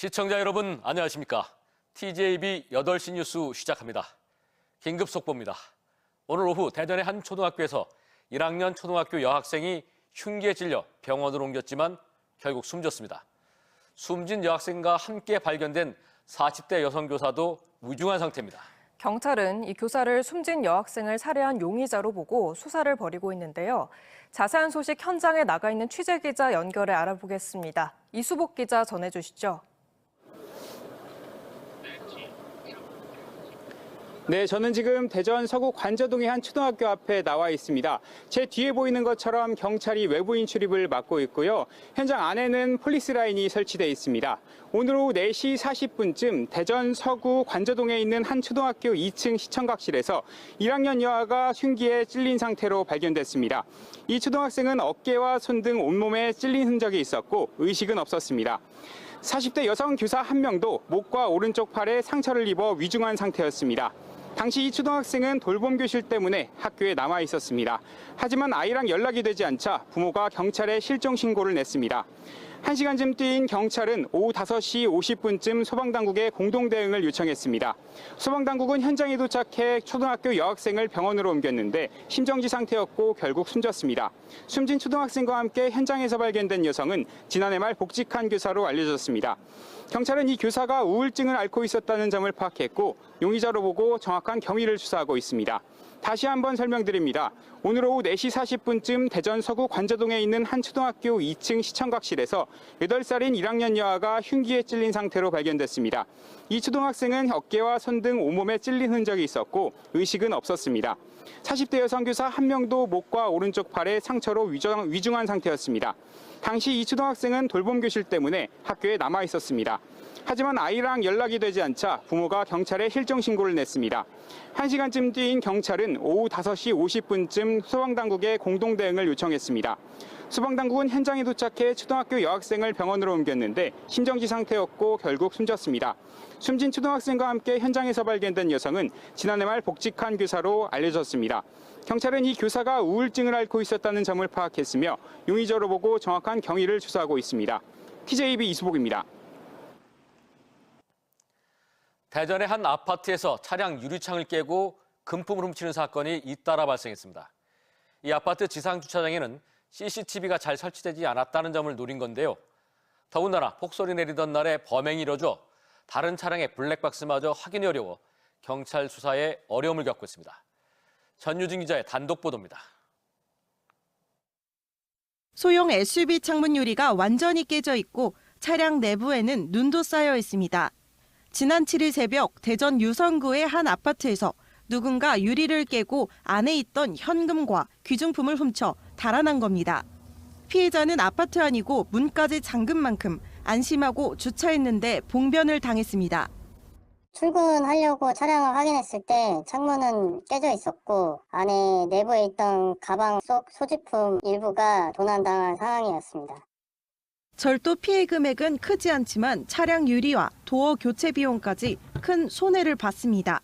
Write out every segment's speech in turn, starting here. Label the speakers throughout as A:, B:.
A: 시청자 여러분 안녕하십니까? TJB 8시 뉴스 시작합니다. 긴급 속보입니다. 오늘 오후 대전의 한 초등학교에서 1학년 초등학교 여학생이 흉기에 찔려 병원으로 옮겼지만 결국 숨졌습니다. 숨진 여학생과 함께 발견된 40대 여성 교사도 위중한 상태입니다.
B: 경찰은 이 교사를 숨진 여학생을 살해한 용의자로 보고 수사를 벌이고 있는데요. 자세한 소식 현장에 나가 있는 취재기자 연결해 알아보겠습니다. 이수복 기자 전해주시죠.
C: 네, 저는 지금 대전 서구 관저동의 한 초등학교 앞에 나와 있습니다. 제 뒤에 보이는 것처럼 경찰이 외부인 출입을 막고 있고요. 현장 안에는 폴리스 라인이 설치되어 있습니다. 오늘 오후 4시 40분쯤 대전 서구 관저동에 있는 한 초등학교 2층 시청각실에서 1학년 여아가 흉기에 찔린 상태로 발견됐습니다. 이 초등학생은 어깨와 손 등 온몸에 찔린 흔적이 있었고 의식은 없었습니다. 40대 여성 교사 한 명도 목과 오른쪽 팔에 상처를 입어 위중한 상태였습니다. 당시 이 초등학생은 돌봄 교실 때문에 학교에 남아 있었습니다. 하지만 아이랑 연락이 되지 않자 부모가 경찰에 실종 신고를 냈습니다. 1시간쯤 뛰인 경찰은 오후 5시 50분쯤 소방당국에 공동대응을 요청했습니다. 소방당국은 현장에 도착해 초등학교 여학생을 병원으로 옮겼는데 심정지 상태였고 결국 숨졌습니다. 숨진 초등학생과 함께 현장에서 발견된 여성은 지난해 말 복직한 교사로 알려졌습니다. 경찰은 이 교사가 우울증을 앓고 있었다는 점을 파악했고 용의자로 보고 정확한 경위를 수사하고 있습니다. 다시 한번 설명드립니다. 오늘 오후 4시 40분쯤 대전 서구 관저동에 있는 한 초등학교 2층 시청각실에서 8살인 1학년 여아가 흉기에 찔린 상태로 발견됐습니다. 이 초등학생은 어깨와 손 등 온몸에 찔린 흔적이 있었고 의식은 없었습니다. 40대 여성 교사 한 명도 목과 오른쪽 팔에 상처로 위중한 상태였습니다. 당시 이 초등학생은 돌봄 교실 때문에 학교에 남아 있었습니다. 하지만 아이랑 연락이 되지 않자 부모가 경찰에 실종 신고를 냈습니다. 1시간쯤 뒤인 경찰은 오후 5시 50분쯤 소방당국에 공동대응을 요청했습니다. 소방당국은 현장에 도착해 초등학교 여학생을 병원으로 옮겼는데 심정지 상태였고 결국 숨졌습니다. 숨진 초등학생과 함께 현장에서 발견된 여성은 지난해 말 복직한 교사로 알려졌습니다. 경찰은 이 교사가 우울증을 앓고 있었다는 점을 파악했으며 용의자로 보고 정확한 경위를 수사하고 있습니다. TJB 이수복입니다.
A: 대전의 한 아파트에서 차량 유리창을 깨고 금품을 훔치는 사건이 잇따라 발생했습니다. 이 아파트 지상 주차장에는 CCTV가 잘 설치되지 않았다는 점을 노린 건데요. 더군다나 폭설이 내리던 날에 범행이 이뤄져 다른 차량의 블랙박스마저 확인이 어려워 경찰 수사에 어려움을 겪고 있습니다. 전유진 기자의 단독 보도입니다.
D: 소형 SUV 창문 유리가 완전히 깨져 있고 차량 내부에는 눈도 쌓여 있습니다. 지난 7일 새벽 대전 유성구의 한 아파트에서 누군가 유리를 깨고 안에 있던 현금과 귀중품을 훔쳐 달아난 겁니다. 피해자는 아파트 안이고 문까지 잠근 만큼 안심하고 주차했는데 봉변을 당했습니다.
E: 출근하려고 차량을 확인했을 때 창문은 깨져 있었고 안에 내부에 있던 가방 속 소지품 일부가 도난당한 상황이었습니다.
D: 절도 피해 금액은 크지 않지만 차량 유리와 도어 교체 비용까지 큰 손해를 봤습니다.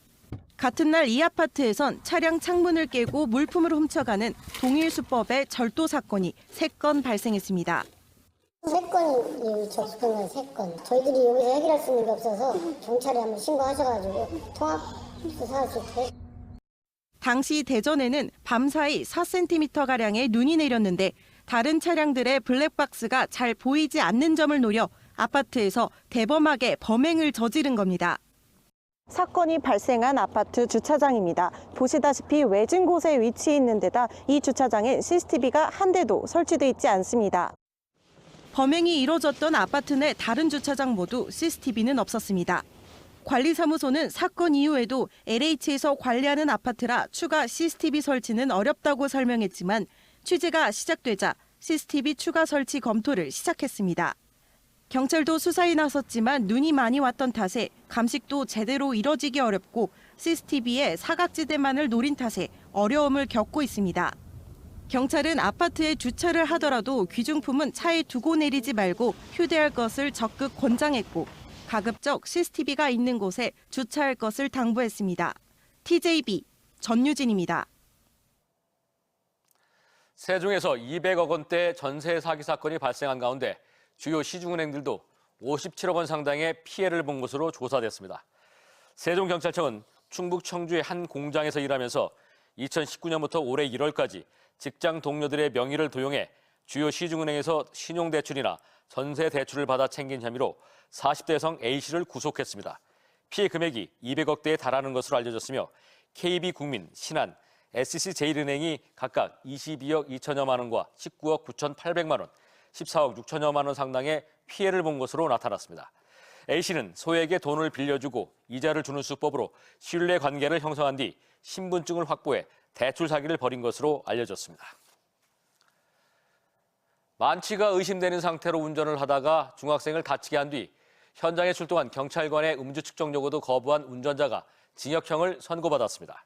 D: 같은 날 이 아파트에선 차량 창문을 깨고 물품을 훔쳐가는 동일 수법의 절도 사건이 3건 발생했습니다.
E: 3건이 접수된 3건. 저희들이 여기서 해결할 수 있는 게 없어서 경찰에 한번 신고하셔가지고 통합 수사할 수 있게.
D: 당시 대전에는 밤사이 4cm가량의 눈이 내렸는데 다른 차량들의 블랙박스가 잘 보이지 않는 점을 노려 아파트에서 대범하게 범행을 저지른 겁니다. 사건이 발생한 아파트 주차장입니다. 보시다시피 외진 곳에 위치해 있는 데다 이 주차장엔 CCTV가 한 대도 설치돼 있지 않습니다. 범행이 이뤄졌던 아파트 내 다른 주차장 모두 CCTV는 없었습니다. 관리사무소는 사건 이후에도 LH에서 관리하는 아파트라 추가 CCTV 설치는 어렵다고 설명했지만 취재가 시작되자 CCTV 추가 설치 검토를 시작했습니다. 경찰도 수사에 나섰지만 눈이 많이 왔던 탓에 감식도 제대로 이뤄지기 어렵고 CCTV의 사각지대만을 노린 탓에 어려움을 겪고 있습니다. 경찰은 아파트에 주차를 하더라도 귀중품은 차에 두고 내리지 말고 휴대할 것을 적극 권장했고 가급적 CCTV가 있는 곳에 주차할 것을 당부했습니다. TJB 전유진입니다.
A: 세종에서 200억 원대 전세 사기 사건이 발생한 가운데 주요 시중은행들도 57억 원 상당의 피해를 본 것으로 조사됐습니다. 세종경찰청은 충북 청주의 한 공장에서 일하면서 2019년부터 올해 1월까지 직장 동료들의 명의를 도용해 주요 시중은행에서 신용대출이나 전세대출을 받아 챙긴 혐의로 40대 여성 A씨를 구속했습니다. 피해 금액이 200억대에 달하는 것으로 알려졌으며 KB국민, 신한, SC제일은행이 각각 22억 2천여만 원과 19억 9,800만 원, 14억 6천여만 원 상당의 피해를 본 것으로 나타났습니다. A씨는 소에게 돈을 빌려주고 이자를 주는 수법으로 신뢰관계를 형성한 뒤 신분증을 확보해 대출 사기를 벌인 것으로 알려졌습니다. 만취가 의심되는 상태로 운전을 하다가 중학생을 다치게 한 뒤 현장에 출동한 경찰관의 음주 측정 요구도 거부한 운전자가 징역형을 선고받았습니다.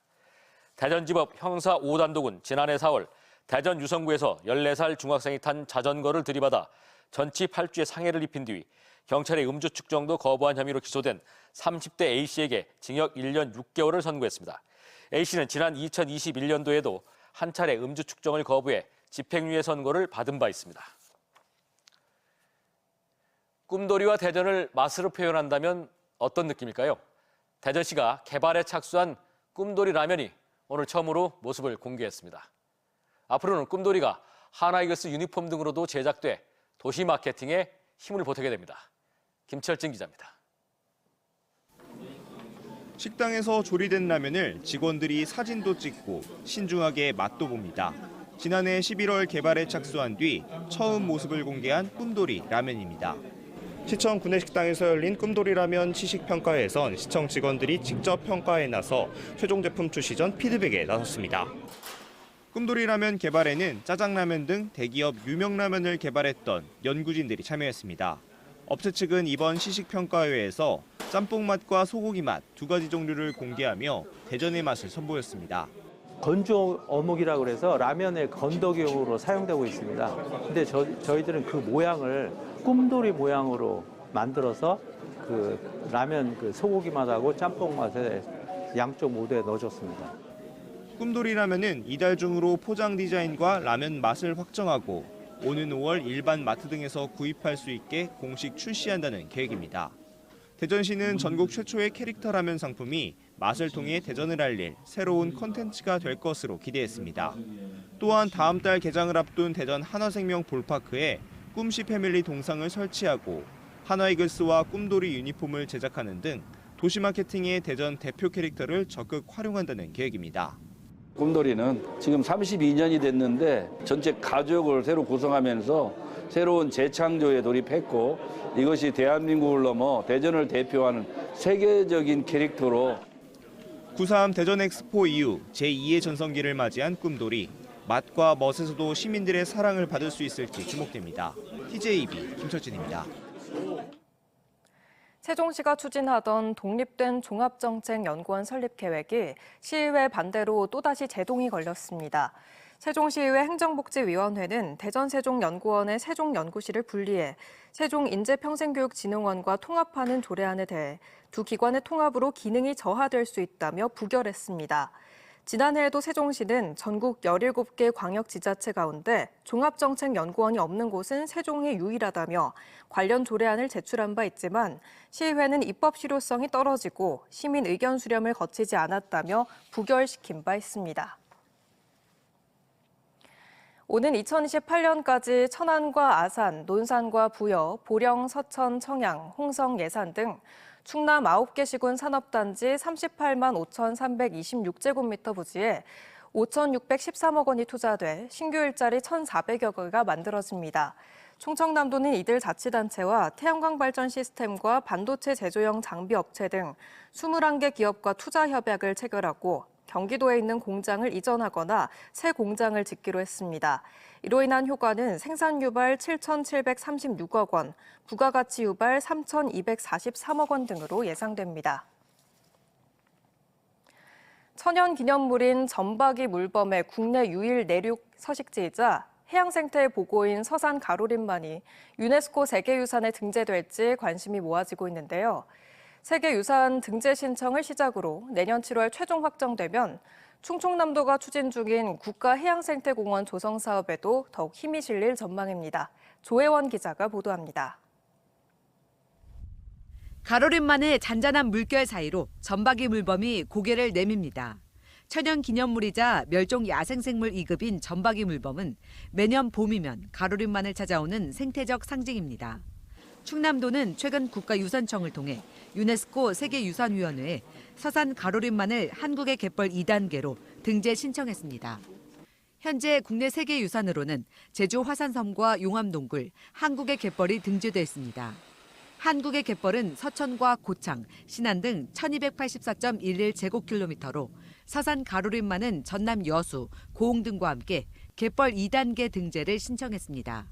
A: 대전지법 형사 5단독은 지난해 4월 대전 유성구에서 14살 중학생이 탄 자전거를 들이받아 전치 8주의 상해를 입힌 뒤 경찰의 음주 측정도 거부한 혐의로 기소된 30대 A씨에게 징역 1년 6개월을 선고했습니다. A씨는 지난 2021년도에도 한 차례 음주 측정을 거부해 집행유예 선고를 받은 바 있습니다. 꿈돌이와 대전을 맛으로 표현한다면 어떤 느낌일까요? 대전시가 개발에 착수한 꿈돌이 라면이 오늘 처음으로 모습을 공개했습니다. 앞으로는 꿈돌이가 하나이글스 유니폼 등으로도 제작돼 도시 마케팅에 힘을 보태게 됩니다. 김철진 기자입니다.
F: 식당에서 조리된 라면을 직원들이 사진도 찍고 신중하게 맛도 봅니다. 지난해 11월 개발에 착수한 뒤 처음 모습을 공개한 꿈돌이 라면입니다. 시청 구내식당에서 열린 꿈돌이 라면 시식평가회에선 시청 직원들이 직접 평가에 나서 최종 제품 출시 전 피드백에 나섰습니다. 꿈돌이 라면 개발에는 짜장라면 등 대기업 유명 라면을 개발했던 연구진들이 참여했습니다. 업체 측은 이번 시식평가회에서 짬뽕 맛과 소고기 맛 두 가지 종류를 공개하며 대전의 맛을 선보였습니다.
G: 건조 어묵이라고 해서 라면의 건더기용으로 사용되고 있습니다. 근데 저희들은 그 모양을 꿈돌이 모양으로 만들어서 그 라면 그 소고기 맛하고 짬뽕 맛에 양쪽 모두에 넣어줬습니다.
F: 꿈돌이 라면은 이달 중으로 포장 디자인과 라면 맛을 확정하고 오는 5월 일반 마트 등에서 구입할 수 있게 공식 출시한다는 계획입니다. 대전시는 전국 최초의 캐릭터 라면 상품이 맛을 통해 대전을 알릴 새로운 콘텐츠가 될 것으로 기대했습니다. 또한 다음 달 개장을 앞둔 대전 한화생명 볼파크에 꿈씨 패밀리 동상을 설치하고 한화이글스와 꿈돌이 유니폼을 제작하는 등 도시 마케팅의 대전 대표 캐릭터를 적극 활용한다는 계획입니다.
H: 꿈돌이는 지금 32년이 됐는데 전체 가족을 새로 구성하면서 새로운 재창조에 돌입했고 이것이 대한민국을 넘어 대전을 대표하는 세계적인 캐릭터로
F: 9.3 대전 엑스포 이후 제2의 전성기를 맞이한 꿈돌이 맛과 멋에서도 시민들의 사랑을 받을 수 있을지 주목됩니다. TJB 김철진입니다.
B: 세종시가 추진하던 독립된 종합정책연구원 설립 계획이 시의회 반대로 또다시 제동이 걸렸습니다. 세종시의회 행정복지위원회는 대전세종연구원의 세종연구실을 분리해 세종인재평생교육진흥원과 통합하는 조례안에 대해 두 기관의 통합으로 기능이 저하될 수 있다며 부결했습니다. 지난해에도 세종시는 전국 17개 광역지자체 가운데 종합정책연구원이 없는 곳은 세종이 유일하다며 관련 조례안을 제출한 바 있지만 시의회는 입법 실효성이 떨어지고 시민 의견 수렴을 거치지 않았다며 부결시킨 바 있습니다. 오는 2028년까지 천안과 아산, 논산과 부여, 보령, 서천, 청양, 홍성, 예산 등 충남 9개 시군 산업단지 38만 5,326제곱미터 부지에 5,613억 원이 투자돼 신규 일자리 1,400여 개가 만들어집니다. 충청남도는 이들 자치단체와 태양광 발전 시스템과 반도체 제조용 장비 업체 등 21개 기업과 투자 협약을 체결하고 경기도에 있는 공장을 이전하거나 새 공장을 짓기로 했습니다. 이로 인한 효과는 생산 유발 7,736억 원, 부가가치 유발 3,243억 원 등으로 예상됩니다. 천연기념물인 점박이 물범의 국내 유일 내륙 서식지이자 해양생태 보고인 서산 가로림만이 유네스코 세계유산에 등재될지 관심이 모아지고 있는데요. 세계유산 등재 신청을 시작으로 내년 7월 최종 확정되면 충청남도가 추진 중인 국가해양생태공원 조성 사업에도 더욱 힘이 실릴 전망입니다. 조혜원 기자가 보도합니다.
I: 가로림만의 잔잔한 물결 사이로 점박이 물범이 고개를 내밉니다. 천연 기념물이자 멸종 야생생물 2급인 점박이 물범은 매년 봄이면 가로림만을 찾아오는 생태적 상징입니다. 충남도는 최근 국가유산청을 통해 유네스코 세계유산위원회에 서산 가로림만을 한국의 갯벌 2단계로 등재 신청했습니다. 현재 국내 세계유산으로는 제주 화산섬과 용암동굴, 한국의 갯벌이 등재돼 있습니다. 한국의 갯벌은 서천과 고창, 신안 등 1284.11제곱킬로미터로 서산 가로림만은 전남 여수, 고흥 등과 함께 갯벌 2단계 등재를 신청했습니다.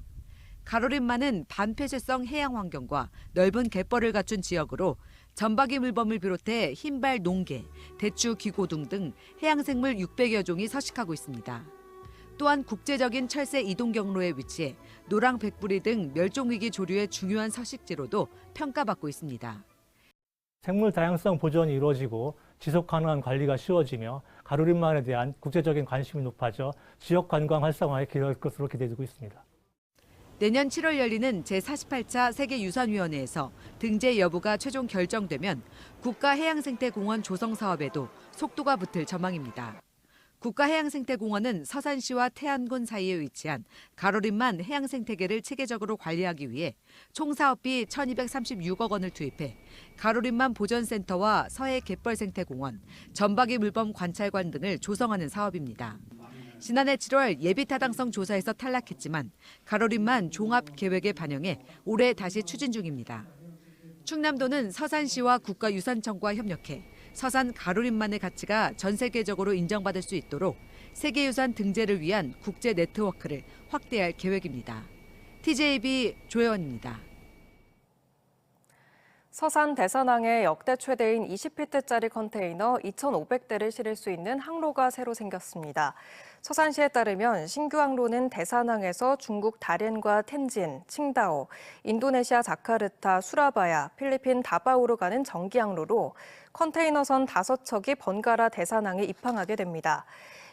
I: 가로림만은 반폐쇄성 해양 환경과 넓은 갯벌을 갖춘 지역으로 점박이 물범을 비롯해 흰발 농개, 대추 기고둥 등 해양생물 600여 종이 서식하고 있습니다. 또한 국제적인 철새 이동 경로에 위치해 노랑 백부리 등 멸종위기 조류의 중요한 서식지로도 평가받고 있습니다.
J: 생물 다양성 보존이 이루어지고 지속 가능한 관리가 쉬워지며 가로림만에 대한 국제적인 관심이 높아져 지역 관광 활성화에 기여할 것으로 기대되고 있습니다.
I: 내년 7월 열리는 제48차 세계유산위원회에서 등재 여부가 최종 결정되면 국가해양생태공원 조성 사업에도 속도가 붙을 전망입니다. 국가해양생태공원은 서산시와 태안군 사이에 위치한 가로림만 해양생태계를 체계적으로 관리하기 위해 총 사업비 1,236억 원을 투입해 가로림만 보전센터와 서해 갯벌생태공원, 점박이 물범 관찰관 등을 조성하는 사업입니다. 지난해 7월 예비타당성 조사에서 탈락했지만 가로림만 종합계획에 반영해 올해 다시 추진 중입니다. 충남도는 서산시와 국가유산청과 협력해 서산 가로림만의 가치가 전 세계적으로 인정받을 수 있도록 세계유산 등재를 위한 국제 네트워크를 확대할 계획입니다. TJB 조혜원입니다.
B: 서산 대산항에 역대 최대인 20피트짜리 컨테이너 2,500대를 실을 수 있는 항로가 새로 생겼습니다. 서산시에 따르면 신규 항로는 대산항에서 중국 다롄과 텐진, 칭다오, 인도네시아 자카르타, 수라바야, 필리핀 다바오로 가는 정기 항로로 컨테이너선 5척이 번갈아 대산항에 입항하게 됩니다.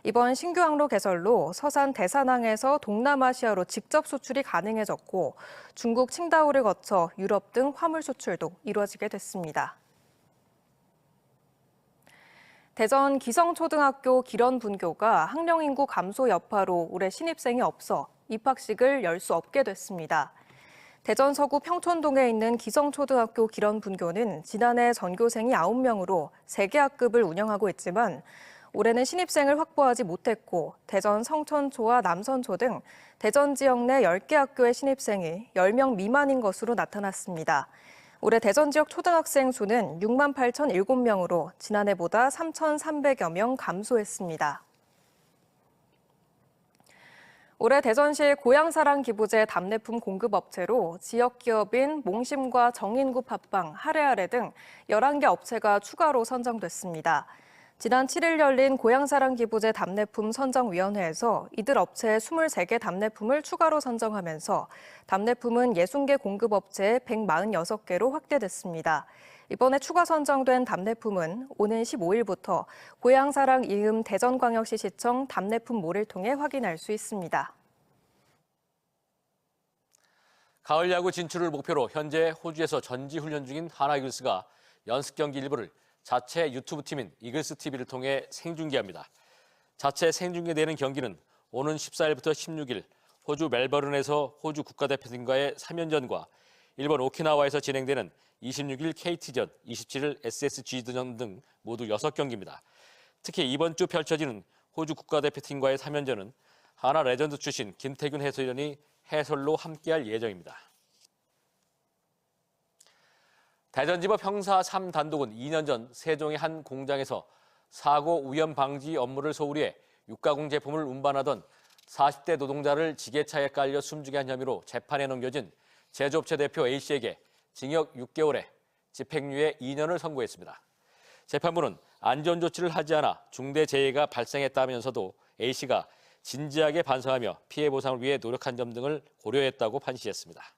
B: 이번 신규 항로 개설로 서산 대산항에서 동남아시아로 직접 수출이 가능해졌고 중국 칭다오를 거쳐 유럽 등 화물 수출도 이루어지게 됐습니다. 대전 기성초등학교 기런분교가 학령 인구 감소 여파로 올해 신입생이 없어 입학식을 열 수 없게 됐습니다. 대전 서구 평촌동에 있는 기성초등학교 기런분교는 지난해 전교생이 9명으로 3개 학급을 운영하고 있지만 올해는 신입생을 확보하지 못했고 대전 성천초와 남선초 등 대전 지역 내 10개 학교의 신입생이 10명 미만인 것으로 나타났습니다. 올해 대전 지역 초등학생 수는 68,007명으로 지난해보다 3,300여 명 감소했습니다. 올해 대전시 고향사랑 기부제 답례품 공급업체로 지역 기업인 몽심과 정인구 팥빵, 하레아레 등 11개 업체가 추가로 선정됐습니다. 지난 7일 열린 고향사랑 기부제 답례품 선정위원회에서 이들 업체 23개 답례품을 추가로 선정하면서 답례품은 60개 공급업체에 146개로 확대됐습니다. 이번에 추가 선정된 답례품은 오는 15일부터 고향사랑 이음 대전광역시시청 답례품몰을 통해 확인할 수 있습니다.
A: 가을 야구 진출을 목표로 현재 호주에서 전지훈련 중인 하나이글스가 연습 경기 일부를 자체 유튜브 팀인 이글스TV를 통해 생중계합니다. 자체 생중계되는 경기는 오는 14일부터 16일 호주 멜버른에서 호주 국가대표팀과의 3연전과 일본 오키나와에서 진행되는 26일 KT전, 27일 SSG전 등 모두 6경기입니다. 특히 이번 주 펼쳐지는 호주 국가대표팀과의 3연전은 하나 레전드 출신 김태균 해설위원이 해설로 함께할 예정입니다. 대전지법 형사 3단독은 2년 전 세종의 한 공장에서 사고 위험 방지 업무를 소홀히 해 육가공 제품을 운반하던 40대 노동자를 지게차에 깔려 숨지게 한 혐의로 재판에 넘겨진 제조업체 대표 A씨에게 징역 6개월에 집행유예 2년을 선고했습니다. 재판부는 안전조치를 하지 않아 중대재해가 발생했다면서도 A씨가 진지하게 반성하며 피해 보상을 위해 노력한 점 등을 고려했다고 판시했습니다.